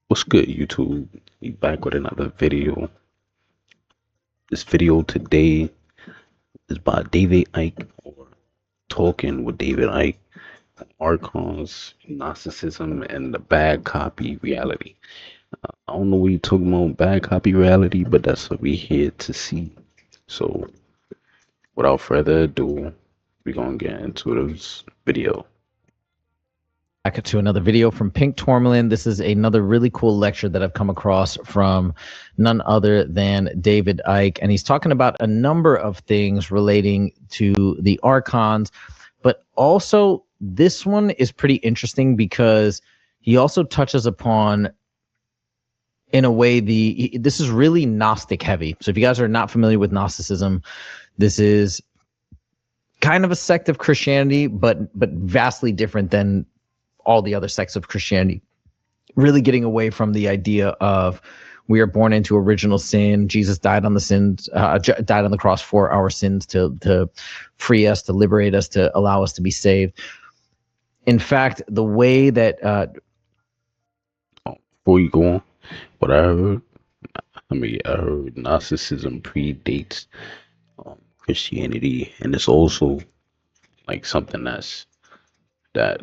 What's good, YouTube? We back with another video. This video today is by David Icke, or Talking with David Icke, Archons, Gnosticism, and the Bad Copy Reality. I don't know what you're talking about, bad copy reality, but that's what we're here to see. So, without further ado, we're gonna get into this video. Back to another video from Pink Tourmaline. This is another really cool lecture that I've come across from none other than David Icke. And he's talking about a number of things relating to the archons, but also this one is pretty interesting because he also touches upon, in a way, this is really Gnostic heavy. So if you guys are not familiar with Gnosticism, this is kind of a sect of Christianity, but vastly different than all the other sects of Christianity, really getting away from the idea of we are born into original sin. Jesus died on the cross for our sins to free us, to liberate us, to allow us to be saved. In fact, the way that Before you go on, what I heard Gnosticism predates Christianity, and it's also like something that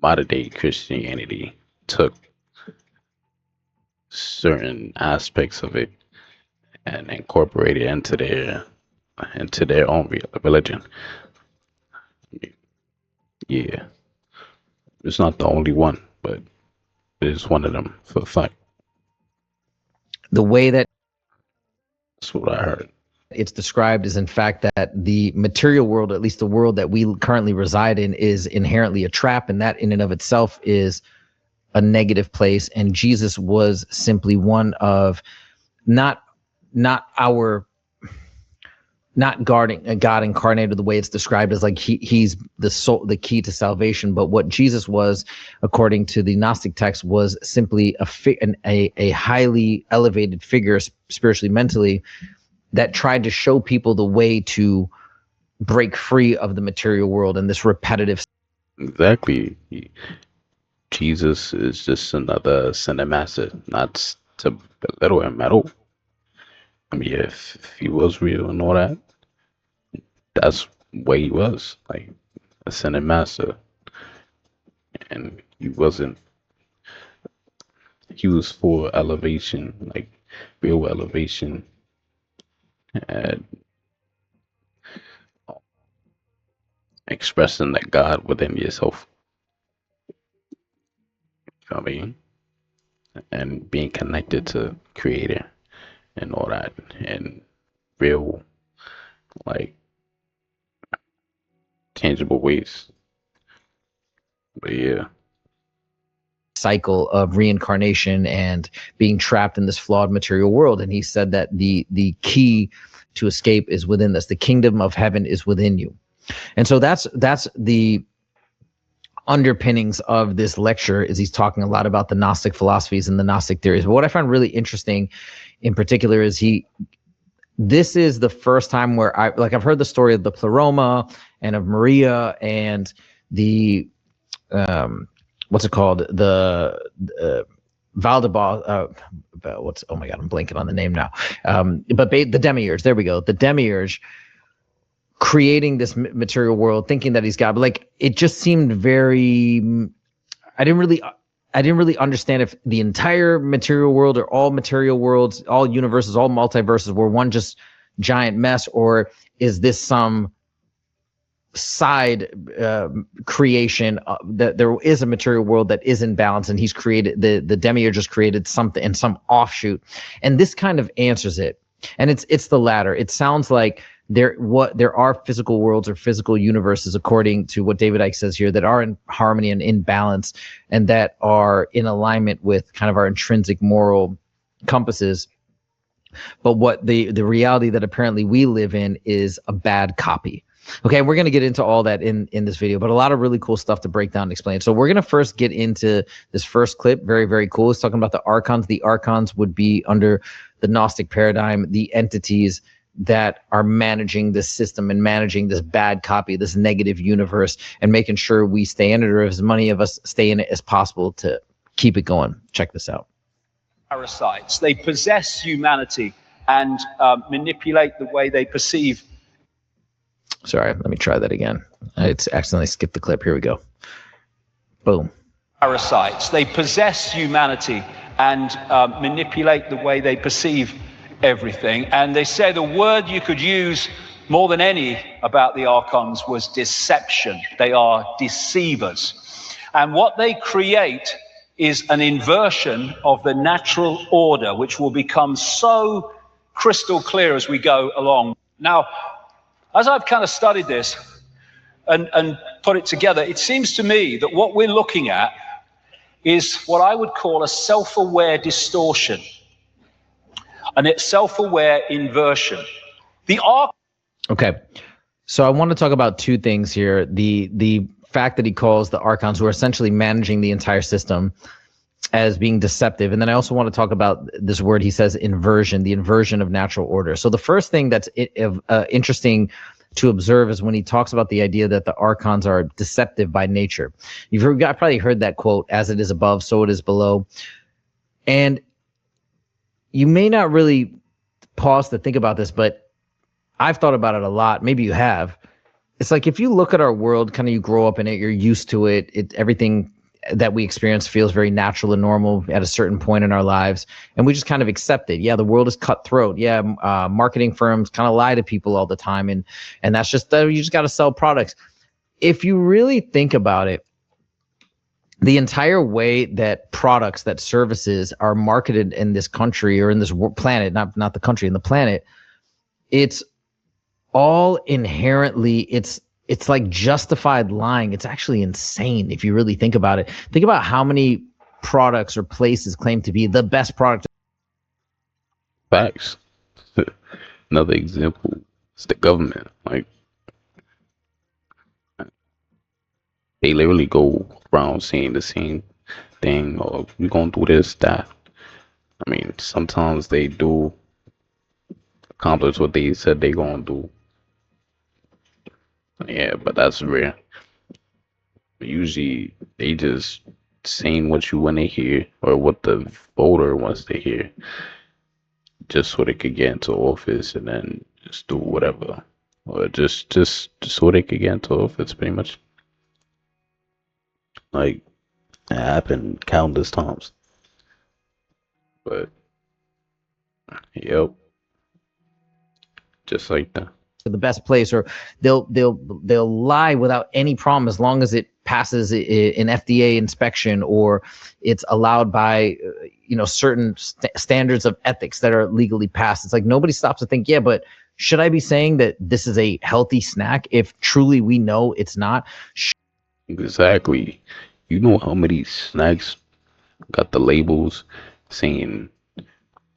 modern day Christianity took certain aspects of it and incorporated into their own religion. Yeah, it's not the only one, but it is one of them for a fact. the way that That's what I heard. it's described is, in fact, that the material world, at least the world that we currently reside in, is inherently a trap, and that in and of itself is a negative place. And Jesus was simply one of not guarding God incarnated, the way it's described as like he's the soul, the key to salvation. But what Jesus was, according to the Gnostic text, was simply a highly elevated figure, spiritually, mentally, that tried to show people the way to break free of the material world and this repetitive. Exactly. Jesus is just another cinemaster, not to belittle him at all. I mean, if he was real and all that, that's what he was, like a cinemaster, and he was for elevation, like real elevation, and expressing that God within yourself. You know what I mean? And being connected to Creator and all that, and real, like, tangible ways. But yeah, Cycle of reincarnation and being trapped in this flawed material world. And he said that the key to escape is within this. The kingdom of heaven is within you. And so that's the underpinnings of this lecture. Is he's talking a lot about the Gnostic philosophies and the Gnostic theories. But what I find really interesting in particular is this is the first time where I've heard the story of the Pleroma and of Maria and the what's it called? The Valdebas, oh my God, I'm blanking on the name now. But the Demiurge, there we go. The Demiurge creating this material world, thinking that he's God, but like, it just seemed very, I didn't really understand if the entire material world or all material worlds, all universes, all multiverses were one just giant mess, or is this some side creation that there is a material world that is in balance, and he's created the Demiurge just created something in some offshoot. And this kind of answers it, and it's the latter. It sounds like there are physical worlds or physical universes, according to what David Icke says here, that are in harmony and in balance, and that are in alignment with kind of our intrinsic moral compasses. But what the reality that apparently we live in is a bad copy. Okay, we're going to get into all that in this video, but a lot of really cool stuff to break down and explain. So we're going to first get into this first clip. Very, very cool. It's talking about the archons. The archons would be, under the Gnostic paradigm, the entities that are managing this system and managing this bad copy, this negative universe, and making sure we stay in it, or as many of us stay in it as possible, to keep it going. Check this out. Parasites. They possess humanity and manipulate the way they perceive. Sorry, let me try that again. It's accidentally skipped the clip. Here we go. Boom. Parasites. They possess humanity and manipulate the way they perceive everything. And they say the word you could use more than any about the archons was deception. They are deceivers. And what they create is an inversion of the natural order, which will become so crystal clear as we go along. Now, as I've kind of studied this and put it together, it seems to me that what we're looking at is what I would call a self-aware distortion, and it's self-aware inversion. Okay, so I want to talk about two things here. The fact that he calls the archons, who are essentially managing the entire system, as being deceptive. And then I also want to talk about this word he says, inversion, the inversion of natural order. So the first thing that's interesting to observe is when he talks about the idea that the archons are deceptive by nature. You've probably heard that quote, as it is above, so it is below. And you may not really pause to think about this, but I've thought about it a lot. Maybe you have. It's like, if you look at our world, kind of you grow up in it, you're used to it, everything that we experience feels very natural and normal at a certain point in our lives, and we just kind of accept it. Yeah, the world is cutthroat. Yeah, marketing firms kind of lie to people all the time, and that's just you just got to sell products. If you really think about it, the entire way that products, that services are marketed in this country or in this planet, not the country, in the planet, it's all inherently, it's like justified lying. It's actually insane if you really think about it. Think about how many products or places claim to be the best product. Facts. Another example is the government. Like, they literally go around saying the same thing, or we're gonna do this, that. I mean, sometimes they do accomplish what they said they gonna do. Yeah, but that's rare. Usually they just saying what you want to hear or what the voter wants to hear, just so they could get into office, and then just do whatever, or just so they could get into office, pretty much. Like, it happened countless times. But yep, just like that. The best place, or they'll lie without any problem, as long as it passes an FDA inspection or it's allowed by certain standards of ethics that are legally passed. It's like nobody stops to think, yeah, but should I be saying that this is a healthy snack if truly we know it's not? Exactly. You know how many snacks got the labels saying,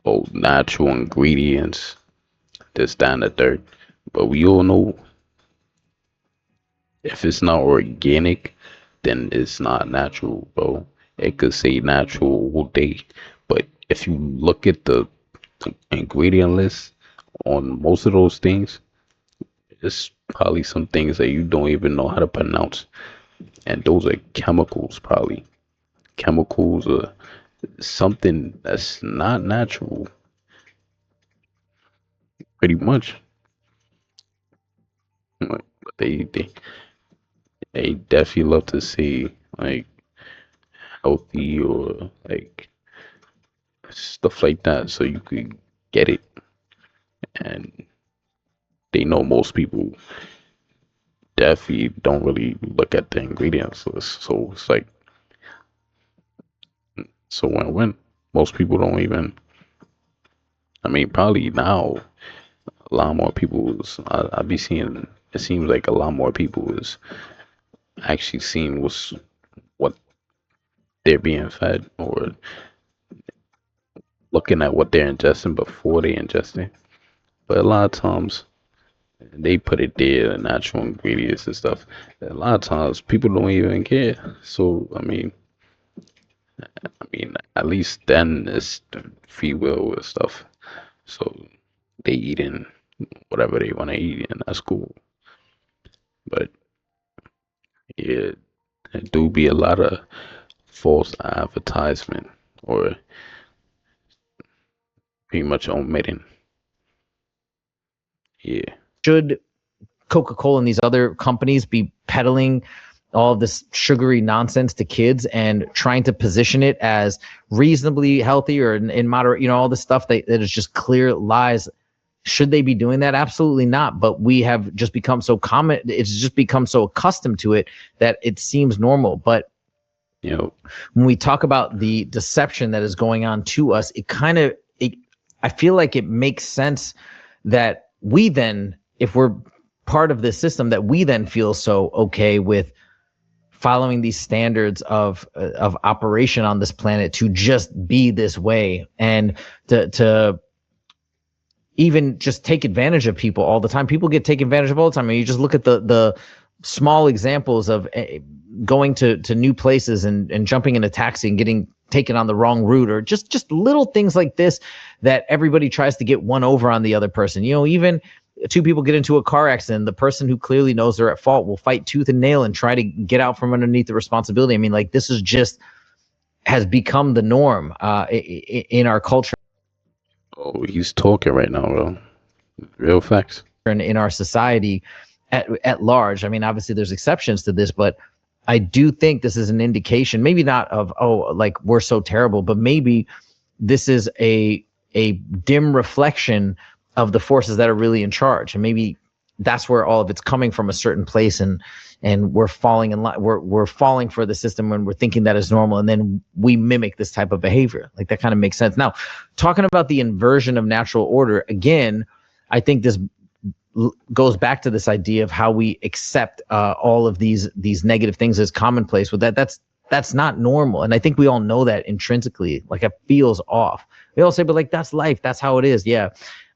oh, natural ingredients, this, that, and the third. But we all know if it's not organic, then it's not natural, bro. It could say natural all day, but if you look at the ingredient list on most of those things, it's probably some things that you don't even know how to pronounce, and those are chemicals, probably chemicals or something that's not natural, pretty much. But they definitely love to see like healthy or like stuff like that, so you could get it. And they know most people definitely don't really look at the ingredients list, so it's like, so when most people don't even, I mean, probably now a lot more people is, I be seeing, it seems like a lot more people is actually seeing what they're being fed, or looking at what they're ingesting before they ingest it. But a lot of times they put it there, the natural ingredients and stuff. A lot of times people don't even care. So I mean, at least then it's the free will and stuff. So they eating whatever they want to eat, and that's cool. But yeah, there do be a lot of false advertisement or pretty much omitting. Yeah. Should Coca-Cola and these other companies be peddling all of this sugary nonsense to kids and trying to position it as reasonably healthy or in moderate, all this stuff that is just clear lies? Should they be doing that? Absolutely not. But we have just become so common. It's just become so accustomed to it that it seems normal. But when we talk about the deception that is going on to us, I feel like it makes sense that we then, if we're part of this system, that we then feel so okay with following these standards of operation on this planet to just be this way and to even just take advantage of people all the time. People get taken advantage of all the time. I mean, you just look at the small examples of going to new places and jumping in a taxi and getting taken on the wrong route, or just little things like this that everybody tries to get one over on the other person. Even two people get into a car accident, the person who clearly knows they're at fault will fight tooth and nail and try to get out from underneath the responsibility. I mean, like, this is just has become the norm in our culture. Oh, he's talking right now, bro. Real facts. And in our society at large. I mean, obviously there's exceptions to this, but I do think this is an indication, maybe not of, like we're so terrible, but maybe this is a dim reflection of the forces that are really in charge. And maybe that's where all of it's coming from, a certain place, and we're falling in line. We're falling for the system when we're thinking that is normal, and then we mimic this type of behavior. Like, that kind of makes sense. Now, talking about the inversion of natural order, again, I think this goes back to this idea of how we accept all of these negative things as commonplace. With that's not normal, and I think we all know that intrinsically. Like, it feels off. We all say, but like, that's life. That's how it is. Yeah.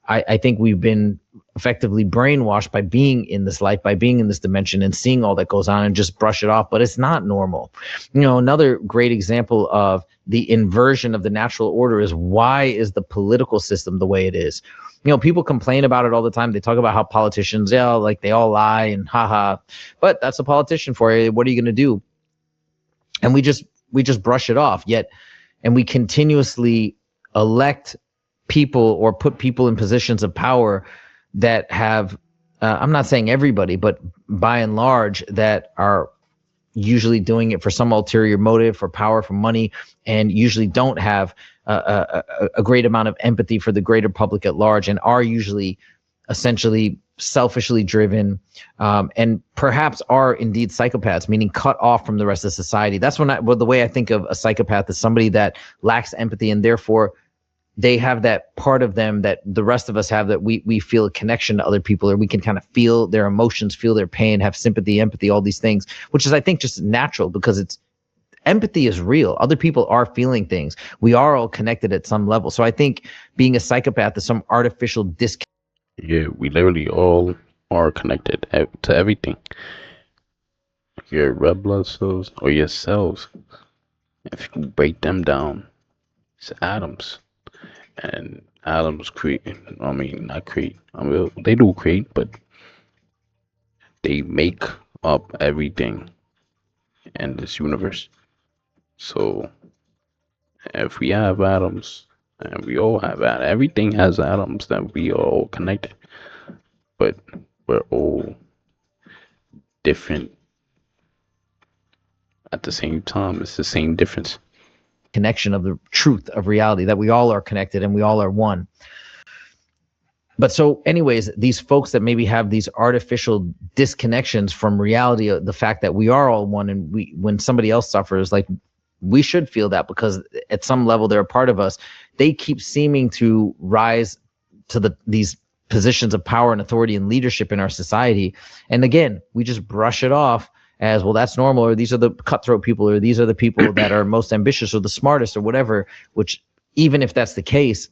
I think we've been effectively brainwashed by being in this life, by being in this dimension and seeing all that goes on and just brush it off, but it's not normal. Another great example of the inversion of the natural order is, why is the political system the way it is? People complain about it all the time. They talk about how politicians, like, they all lie and haha, but that's a politician for you. What are you going to do? And we just brush it off and we continuously elect people or put people in positions of power that have, I'm not saying everybody, but by and large, that are usually doing it for some ulterior motive, for power, for money, and usually don't have a great amount of empathy for the greater public at large, and are usually essentially selfishly driven, and perhaps are indeed psychopaths, meaning cut off from the rest of society. That's the way I think of a psychopath is somebody that lacks empathy, and therefore they have that part of them that the rest of us have, that we feel a connection to other people, or we can kind of feel their emotions, feel their pain, have sympathy, empathy, all these things, which is, I think, just natural, because empathy is real. Other people are feeling things. We are all connected at some level. So I think being a psychopath is some artificial disconnect. Yeah, we literally all are connected to everything. Your red blood cells or your cells, if you break them down, it's atoms. And atoms create, not create, they do create, but they make up everything in this universe. So if we have atoms, and we all have atoms, everything has atoms, then we are all connected. But we're all different at the same time. It's the same difference. Connection of the truth of reality, that we all are connected and we all are one. But so anyways, these folks that maybe have these artificial disconnections from reality, the fact that we are all one, and when somebody else suffers, like, we should feel that, because at some level they're a part of us. They keep seeming to rise to these positions of power and authority and leadership in our society, and again, we just brush it off as, well, that's normal, or these are the cutthroat people, or these are the people that are most ambitious or the smartest or whatever, which, even if that's the case,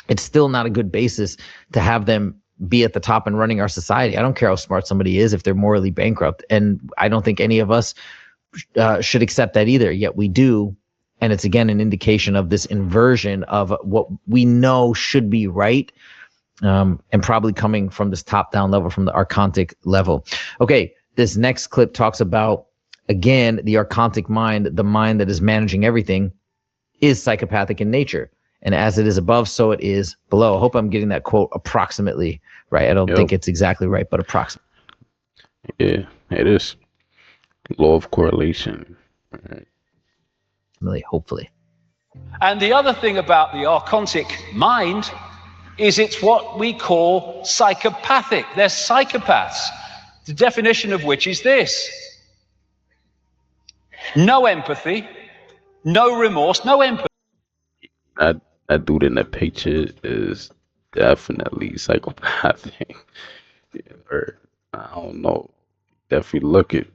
it's still not a good basis to have them be at the top and running our society. I don't care how smart somebody is if they're morally bankrupt. And I don't think any of us should accept that either, yet we do. And it's, again, an indication of this inversion of what we know should be right, and probably coming from this top-down level, from the archontic level. Okay. This next clip talks about again, the archontic mind, the mind that is managing everything, is psychopathic in nature. And as it is above, so it is below. I hope I'm getting that quote approximately right. I don't Yep. think it's exactly right, but approximately. Yeah, it is. Law of correlation. Hopefully. And the other thing about the archontic mind is it's what we call psychopathic. They're psychopaths, the definition of which is this: no empathy, no remorse, no empathy. That dude in the picture is definitely psychopathic. Or I don't know. Definitely look it.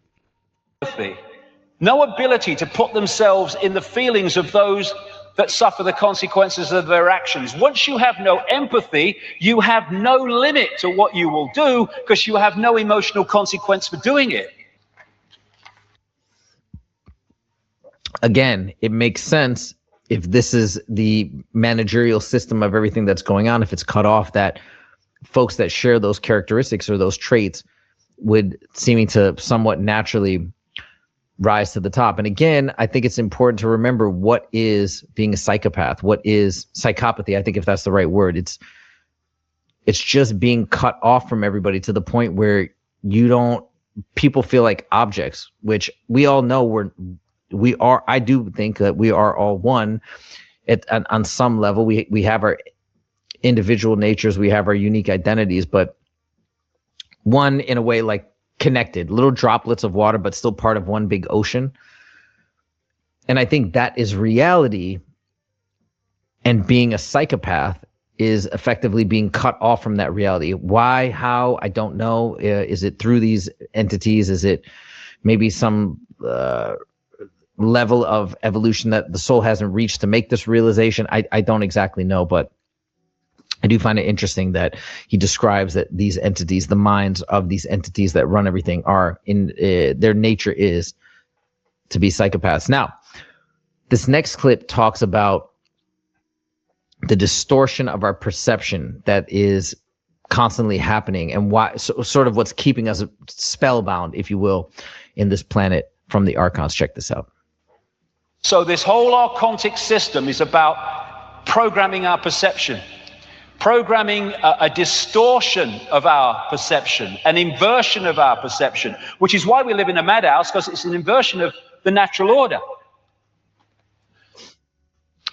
No ability to put themselves in the feelings of those that suffer the consequences of their actions. Once you have no empathy, you have no limit to what you will do, because you have no emotional consequence for doing it. Again, it makes sense if this is the managerial system of everything that's going on, if it's cut off, that folks that share those characteristics or those traits would seeming to somewhat naturally rise to the top. And again, I think it's important to remember what is being a psychopath, what is psychopathy. I think if that's the right word, it's just being cut off from everybody to the point where people feel like objects, which we all know we are. I do think that we are all one on some level. We have our individual natures, we have our unique identities, but one in a way like connected, little droplets of water, but still part of one big ocean. And I think that is reality. And being a psychopath is effectively being cut off from that reality. Why, how, I don't know. Is it through these entities? Is it maybe some level of evolution that the soul hasn't reached to make this realization? I don't exactly know, but I do find it interesting that he describes that these entities, the minds of these entities that run everything, are in their nature is to be psychopaths. Now, this next clip talks about the distortion of our perception that is constantly happening, and why, sort of what's keeping us spellbound, if you will, in this planet from the archons. Check this out. So this whole archontic system is about programming our perception, programming a distortion of our perception, an inversion of our perception, which is why we live in a madhouse, because it's an inversion of the natural order.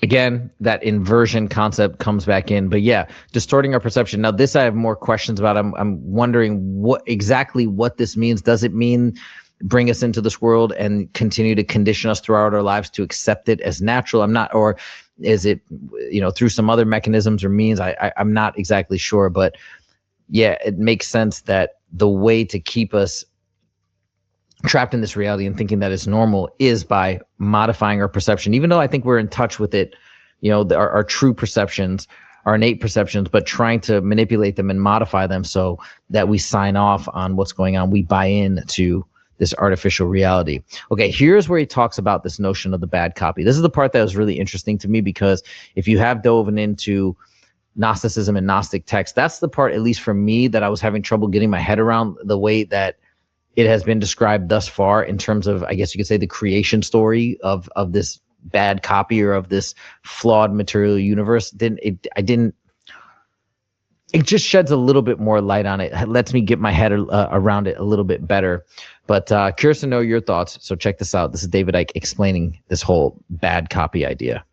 Again, that inversion concept comes back in, but yeah, distorting our perception. Now, this I have more questions about. I'm wondering what this means. Does it mean bring us into this world and continue to condition us throughout our lives to accept it as natural? I'm not, or is it, through some other mechanisms or means? I'm not exactly sure, but yeah, it makes sense that the way to keep us trapped in this reality and thinking that it's normal is by modifying our perception, even though I think we're in touch with it, our true perceptions, our innate perceptions, but trying to manipulate them and modify them so that we sign off on what's going on. We buy into this artificial reality. Okay, here's where he talks about this notion of the bad copy. This is the part that was really interesting to me, because if you have dove into Gnosticism and Gnostic texts, that's the part, at least for me, that I was having trouble getting my head around, the way that it has been described thus far in terms of, I guess you could say, the creation story of this bad copy or of this flawed material universe. It just sheds a little bit more light on it. It lets me get my head around it a little bit better. But curious to know your thoughts. So check this out. This is David Icke explaining this whole bad copy idea.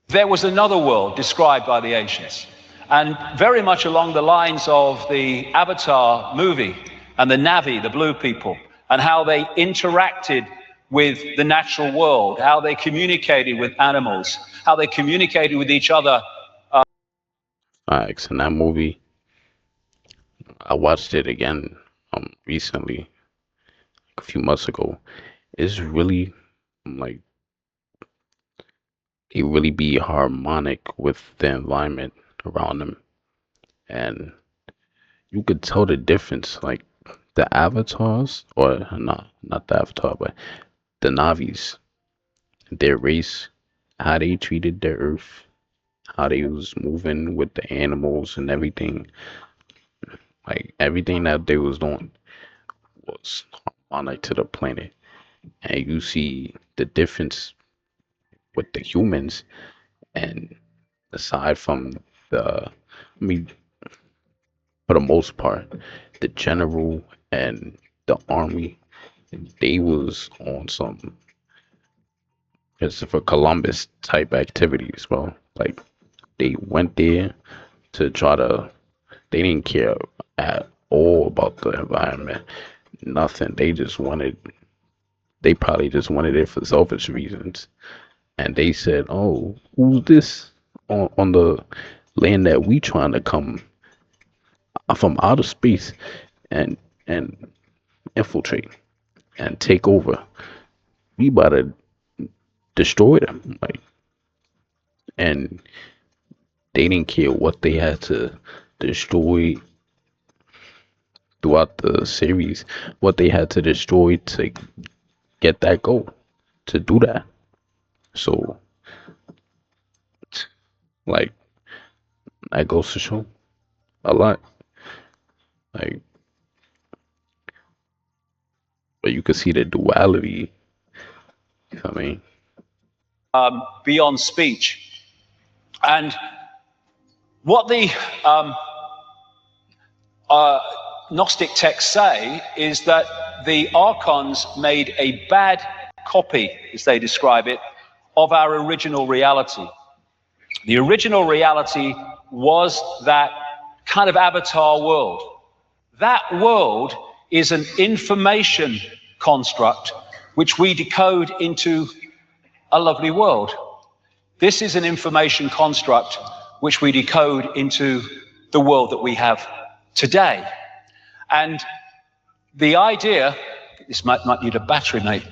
There was another world described by the ancients, and very much along the lines of the Avatar movie and the Na'vi, the blue people, and how they interacted with the natural world, how they communicated with animals, how they communicated with each other. In that movie, I watched it again recently, a few months ago. It's really like, it really be harmonic with the environment around them, and you could tell the difference. Like the avatars, or not the avatar, but the Navis, their race, how they treated their earth, how they was moving with the animals and everything. Like everything that they was doing was harmonic to the planet. and you see the difference with the humans. And aside from the, I mean, for the most part, the general and the army, they was on some Christopher Columbus type activities, bro. Like they went there to try to. They didn't care at all about the environment. Nothing. They just wanted. They probably just wanted it for selfish reasons. And they said, "Oh, who's this on the land that we trying to come from outer space and and infiltrate and take over? We about to destroy them." Like, and they didn't care what they had to destroy throughout the series, what they had to destroy to get that goal, to do that. So, like, that goes to show a lot. Like, but you can see the duality. You know what I mean? Beyond speech. And what the Gnostic texts say is that the archons made a bad copy, as they describe it, of our original reality. The original reality was that kind of avatar world. That world is an information construct which we decode into a lovely world. This is an information construct which we decode into the world that we have today. And the idea, this might need a battery, mate.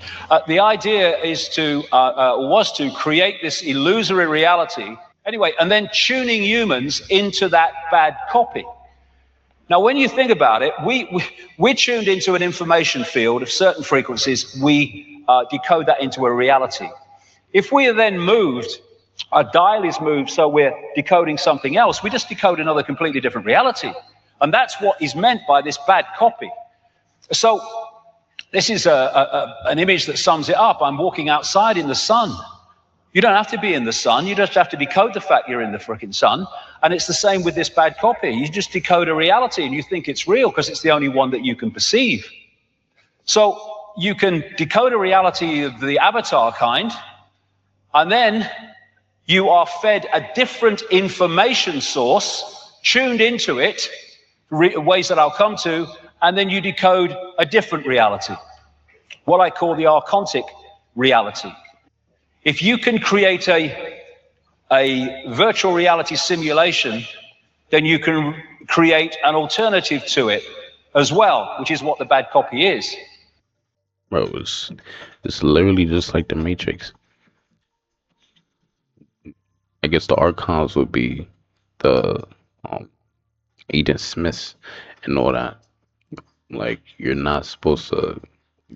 The idea is was to create this illusory reality, anyway, and then tuning humans into that bad copy. Now, when you think about it, we're tuned into an information field of certain frequencies. We decode that into a reality. If we are then moved, our dial is moved, so we're decoding something else, we just decode another completely different reality. And that's what is meant by this bad copy. So this is an image that sums it up. I'm walking outside in the sun. You don't have to be in the sun. You just have to decode the fact you're in the freaking sun. And it's the same with this bad copy. You just decode a reality and you think it's real because it's the only one that you can perceive. So you can decode a reality of the avatar kind, and then you are fed a different information source, tuned into it, ways that I'll come to, and then you decode a different reality, what I call the archontic reality. If you can create a virtual reality simulation, then you can create an alternative to it as well, which is what the bad copy is. Bro, it's literally just like the Matrix. I guess the archons would be the Agent Smiths and all that. Like, you're not supposed to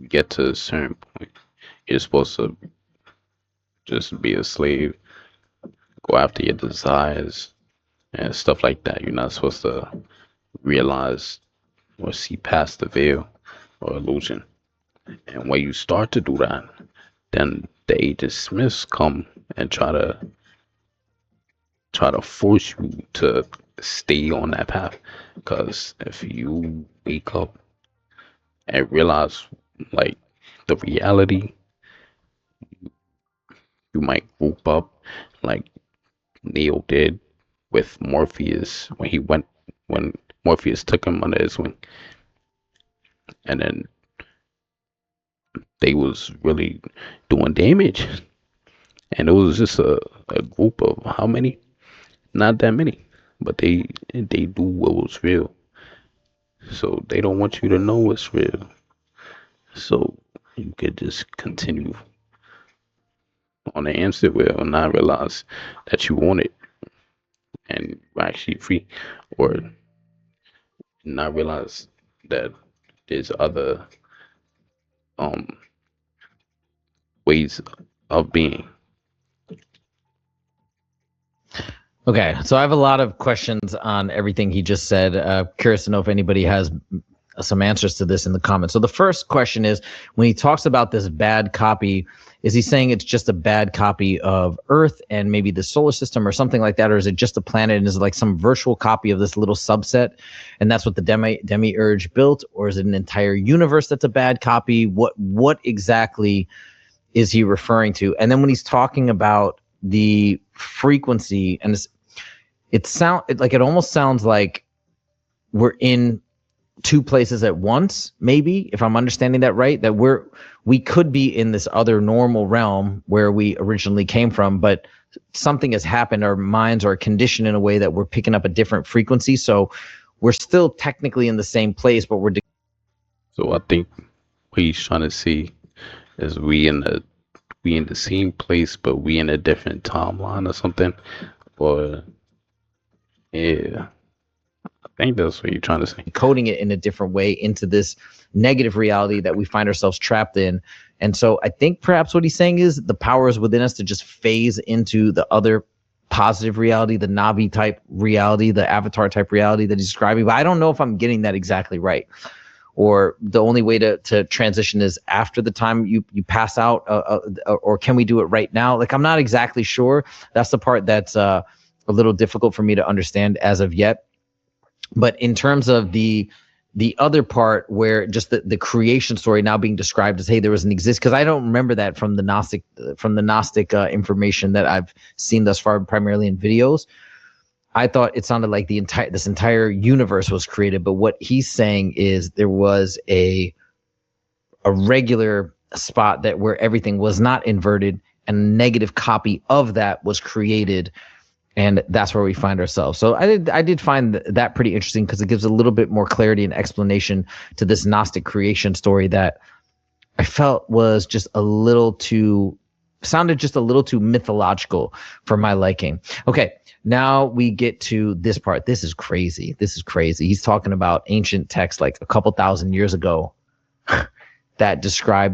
get to a certain point. You're supposed to just be a slave, go after your desires and stuff like that. You're not supposed to realize or see past the veil or illusion. And when you start to do that, then the Agent Smiths come and try to force you to stay on that path. Because if you wake up and realize, like, the reality, you might group up like Neo did with Morpheus when Morpheus took him under his wing, and then they was really doing damage, and it was just a group of how many? Not that many, but they do what was real, so they don't want you to know what's real, so you could just continue on the hamster wheel and not realize that you want it and you're actually free, or not realize that there's other ways of being. Okay, so I have a lot of questions on everything he just said. Curious to know if anybody has some answers to this in the comments. So the first question is, when he talks about this bad copy, is he saying it's just a bad copy of Earth and maybe the solar system or something like that? Or is it just a planet and is it like some virtual copy of this little subset? And that's what the demiurge built? Or is it an entire universe that's a bad copy? What exactly is he referring to? And then when he's talking about the frequency, and it almost sounds like we're in two places at once, maybe, if I'm understanding that right, that we could be in this other normal realm where we originally came from, but something has happened. Our minds are conditioned in a way that we're picking up a different frequency. So we're still technically in the same place, but we're. So I think what he's trying to see is we in the same place, but we in a different timeline or something. Or yeah, I think that's what you're trying to say. Coding it in a different way into this negative reality that we find ourselves trapped in. And so I think perhaps what he's saying is the power is within us to just phase into the other positive reality, the Navi type reality, the Avatar type reality that he's describing. But I don't know if I'm getting that exactly right. Or the only way to transition is after the time you pass out, or can we do it right now? Like, I'm not exactly sure. That's the part that's a little difficult for me to understand as of yet. But in terms of the other part where just the creation story now being described as, hey, there was an exist, because I don't remember that from the Gnostic information that I've seen thus far, primarily in videos. I thought it sounded like this entire universe was created, but what he's saying is there was a regular spot that where everything was not inverted, and a negative copy of that was created, and that's where we find ourselves. So I did find that pretty interesting, because it gives a little bit more clarity and explanation to this Gnostic creation story that I felt was just sounded just a little too mythological for my liking. Okay, now we get to this part. This is crazy. He's talking about ancient texts like a couple thousand years ago that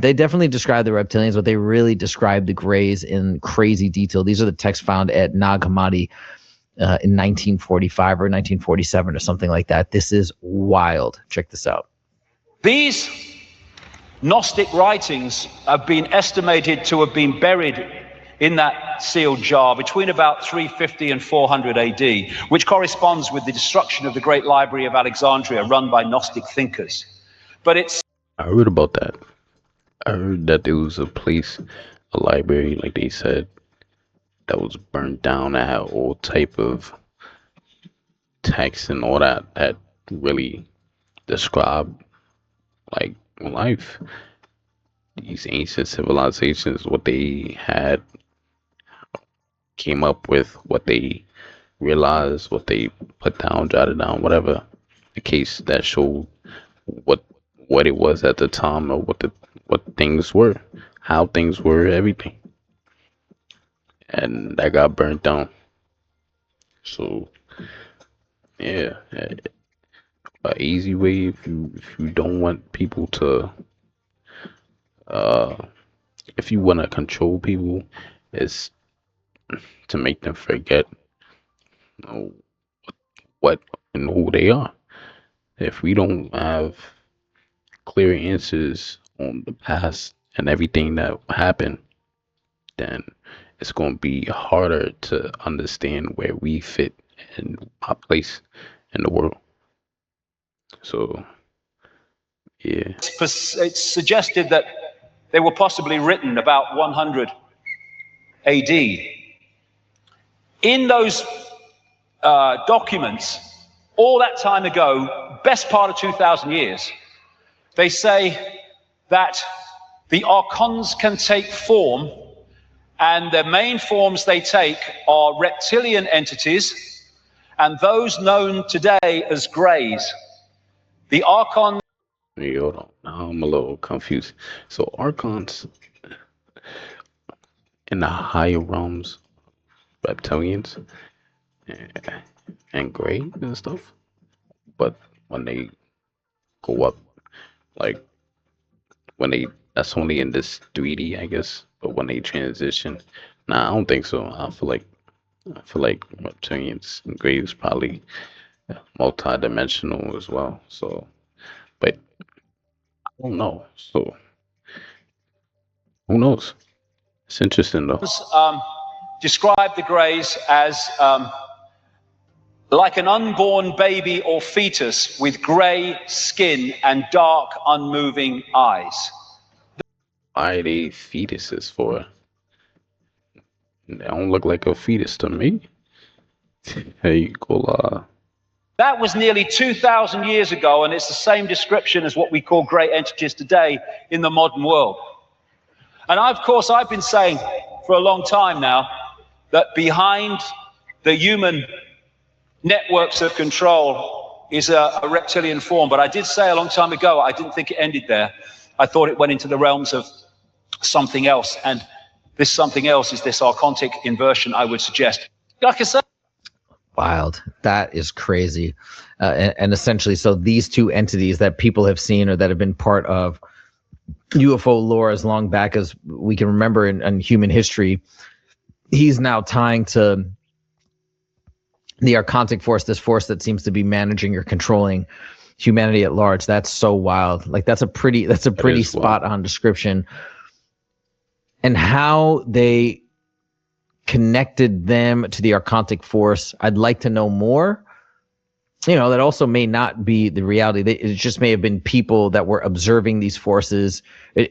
they definitely describe the reptilians, but they really describe the Greys in crazy detail. These are the texts found at Nag Hammadi in 1945 or 1947 or something like that. This is wild. Check this out. These Gnostic writings have been estimated to have been buried in that sealed jar between about 350 and 400 AD, which corresponds with the destruction of the Great Library of Alexandria run by Gnostic thinkers. But I heard about that. I heard that there was a library, like they said, that was burnt down, that had all type of texts and all that really describe like life. These ancient civilizations, what they had, came up with, what they realized, what they put down, jotted down, whatever the case, that showed what it was at the time, or what things were, how things were, everything, and that got burnt down. So yeah, an easy way, if you don't want people to if you want to control people, is to make them forget what and who they are. If we don't have clear answers on the past and everything that happened, then it's going to be harder to understand where we fit in our place in the world. So yeah, it's suggested that they were possibly written about 100 AD. In those documents, all that time ago, best part of 2,000 years, they say that the archons can take form, and the main forms they take are reptilian entities and those known today as Greys. The archons. Hey, hold on. Now I'm a little confused. So archons in the higher realms, reptilians and gray and stuff, but when they go up, like that's only in this 3D, I guess. But when they transition, nah, I don't think so. I feel like reptilians and grays probably multi-dimensional as well. So, but Oh no. So who knows? It's interesting though. Describe the Greys as like an unborn baby or fetus with grey skin and dark, unmoving eyes. Why are they fetuses for? They don't look like a fetus to me. Hey, go That was nearly 2,000 years ago, and it's the same description as what we call great entities today in the modern world. And of course, I've been saying for a long time now that behind the human networks of control is a reptilian form. But I did say a long time ago, I didn't think it ended there. I thought it went into the realms of something else. And this something else is this archontic inversion, I would suggest. Like I said, Wild. That is crazy. And essentially, so these two entities that people have seen or that have been part of UFO lore as long back as we can remember in human history, he's now tying to the archontic force, this force that seems to be managing or controlling humanity at large. That's so wild. Like that's a pretty spot on description. And how they connected them to the archontic force, I'd like to know more. You know, that also may not be the reality. It just may have been people that were observing these forces,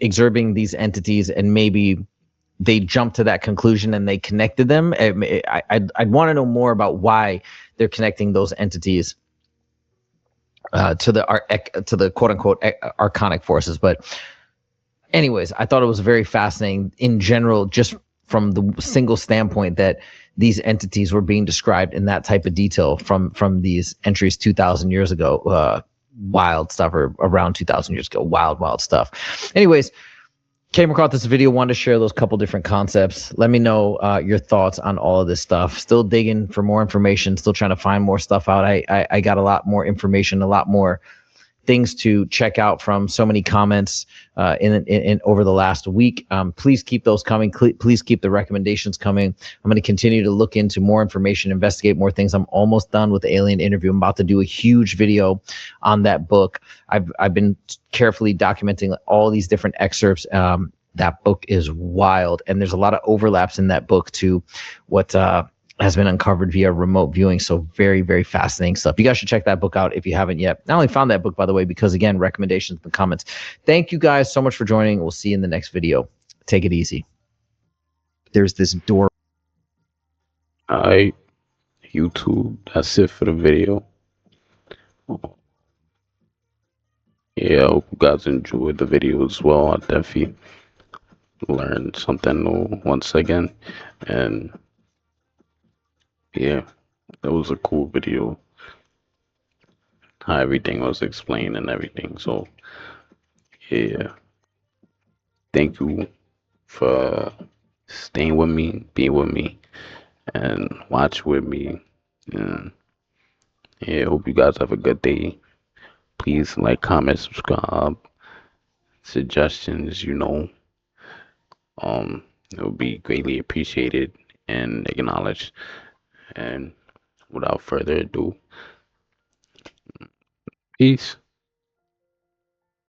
observing these entities, and maybe they jumped to that conclusion and they connected them. I'd want to know more about why they're connecting those entities to the quote unquote archonic forces. But anyways, I thought it was very fascinating in general, just from the single standpoint that these entities were being described in that type of detail from these entries 2,000 years ago. Wild stuff, or around 2,000 years ago. Wild stuff. Anyways, came across this video, wanted to share those couple different concepts. Let me know your thoughts on all of this stuff. Still digging for more information, still trying to find more stuff out. I got a lot more information, a lot more things to check out from so many comments in over the last week. Please keep those coming. Please keep the recommendations coming. I'm going to continue to look into more information, investigate more things. I'm almost done with the alien interview. I'm about to do a huge video on that book. I've been carefully documenting all these different excerpts. That book is wild, and there's a lot of overlaps in that book to what has been uncovered via remote viewing. So very, very fascinating stuff. You guys should check that book out if you haven't yet. I only found that book, by the way, because again, recommendations in the comments. Thank you guys so much for joining. We'll see you in the next video. Take it easy. There's this door. All right, YouTube, that's it for the video. Yeah, I hope you guys enjoyed the video as well. I definitely learned something new once again. And yeah, that was a cool video. How everything was explained and everything. So yeah, thank you for staying with me, being with me, and watch with me. And yeah, hope you guys have a good day. Please like, comment, subscribe. Suggestions, it would be greatly appreciated and acknowledged. And without further ado, peace.